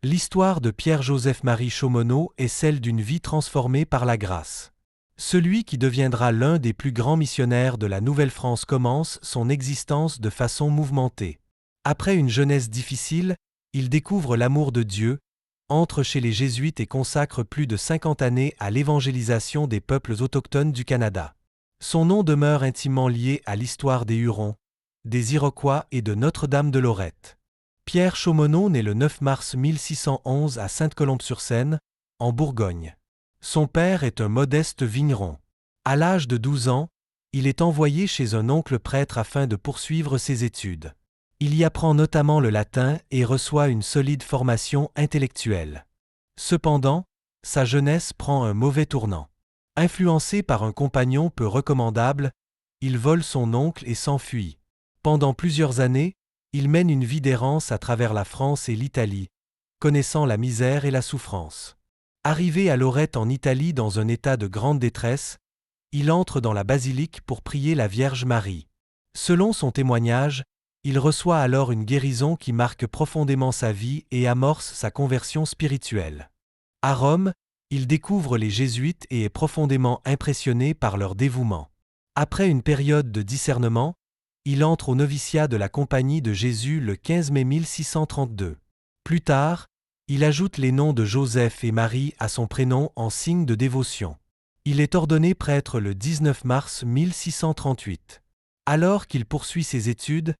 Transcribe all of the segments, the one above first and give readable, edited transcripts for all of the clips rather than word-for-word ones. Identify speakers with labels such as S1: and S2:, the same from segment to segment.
S1: L'histoire de Pierre-Joseph-Marie Chaumonot est celle d'une vie transformée par la grâce. Celui qui deviendra l'un des plus grands missionnaires de la Nouvelle-France commence son existence de façon mouvementée. Après une jeunesse difficile, il découvre l'amour de Dieu, entre chez les Jésuites et consacre plus de 50 années à l'évangélisation des peuples autochtones du Canada. Son nom demeure intimement lié à l'histoire des Hurons, des Iroquois et de Notre-Dame-de-Lorette. Pierre Chaumonot naît le 9 mars 1611 à Sainte-Colombe-sur-Seine, en Bourgogne. Son père est un modeste vigneron. À l'âge de 12 ans, il est envoyé chez un oncle prêtre afin de poursuivre ses études. Il y apprend notamment le latin et reçoit une solide formation intellectuelle. Cependant, sa jeunesse prend un mauvais tournant. Influencé par un compagnon peu recommandable, il vole son oncle et s'enfuit. Pendant plusieurs années, il mène une vie d'errance à travers la France et l'Italie, connaissant la misère et la souffrance. Arrivé à Lorette en Italie dans un état de grande détresse, il entre dans la basilique pour prier la Vierge Marie. Selon son témoignage, il reçoit alors une guérison qui marque profondément sa vie et amorce sa conversion spirituelle. À Rome, il découvre les Jésuites et est profondément impressionné par leur dévouement. Après une période de discernement, il entre au noviciat de la Compagnie de Jésus le 15 mai 1632. Plus tard, il ajoute les noms de Joseph et Marie à son prénom en signe de dévotion. Il est ordonné prêtre le 19 mars 1638. Alors qu'il poursuit ses études,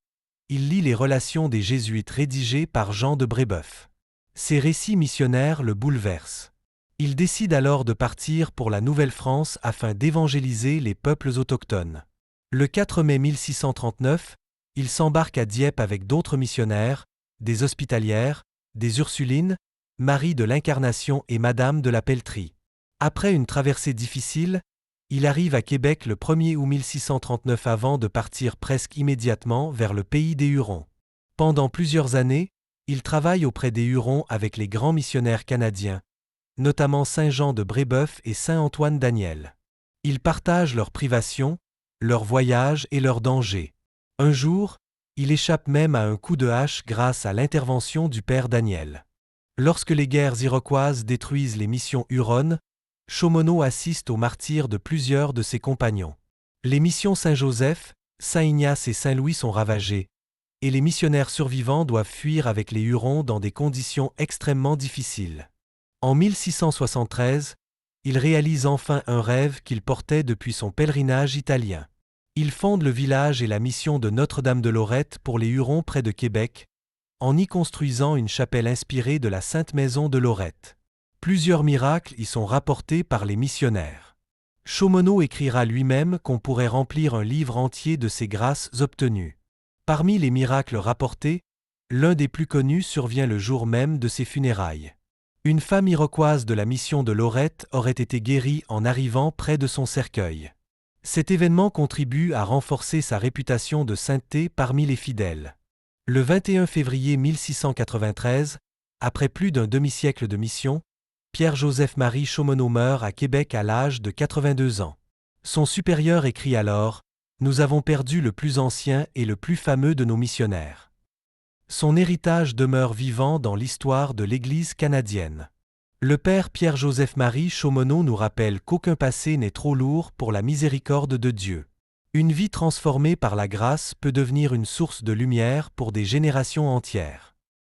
S1: il lit les Relations des Jésuites rédigées par Jean de Brébeuf. Ces récits missionnaires le bouleversent. Il décide alors de partir pour la Nouvelle-France afin d'évangéliser les peuples autochtones. Le 4 mai 1639, il s'embarque à Dieppe avec d'autres missionnaires, des hospitalières, des Ursulines, Marie de l'Incarnation et Madame de la Pelletrie. Après une traversée difficile, il arrive à Québec le 1er août 1639 avant de partir presque immédiatement vers le pays des Hurons. Pendant plusieurs années, il travaille auprès des Hurons avec les grands missionnaires canadiens, notamment Saint Jean de Brébeuf et Saint Antoine Daniel. Ils partagent leurs privations, leurs voyages et leurs dangers. Un jour, il échappe même à un coup de hache grâce à l'intervention du père Daniel. Lorsque les guerres iroquoises détruisent les missions huronnes, Chaumonot assiste au martyre de plusieurs de ses compagnons. Les missions Saint-Joseph, Saint-Ignace et Saint-Louis sont ravagées, et les missionnaires survivants doivent fuir avec les Hurons dans des conditions extrêmement difficiles. En 1673, il réalise enfin un rêve qu'il portait depuis son pèlerinage italien. Il fonde le village et la mission de Notre-Dame-de-Lorette pour les Hurons près de Québec, en y construisant une chapelle inspirée de la Sainte Maison de Lorette. Plusieurs miracles y sont rapportés par les missionnaires. Chaumonot écrira lui-même qu'on pourrait remplir un livre entier de ces grâces obtenues. Parmi les miracles rapportés, l'un des plus connus survient le jour même de ses funérailles. Une femme iroquoise de la mission de Lorette aurait été guérie en arrivant près de son cercueil. Cet événement contribue à renforcer sa réputation de sainteté parmi les fidèles. Le 21 février 1693, après plus d'un demi-siècle de mission, Pierre-Joseph-Marie Chaumonot meurt à Québec à l'âge de 82 ans. Son supérieur écrit alors « Nous avons perdu le plus ancien et le plus fameux de nos missionnaires ». Son héritage demeure vivant dans l'histoire de l'Église canadienne. Le père Pierre-Joseph-Marie Chaumonot nous rappelle qu'aucun passé n'est trop lourd pour la miséricorde de Dieu. Une vie transformée par la grâce peut devenir une source de lumière pour des générations entières.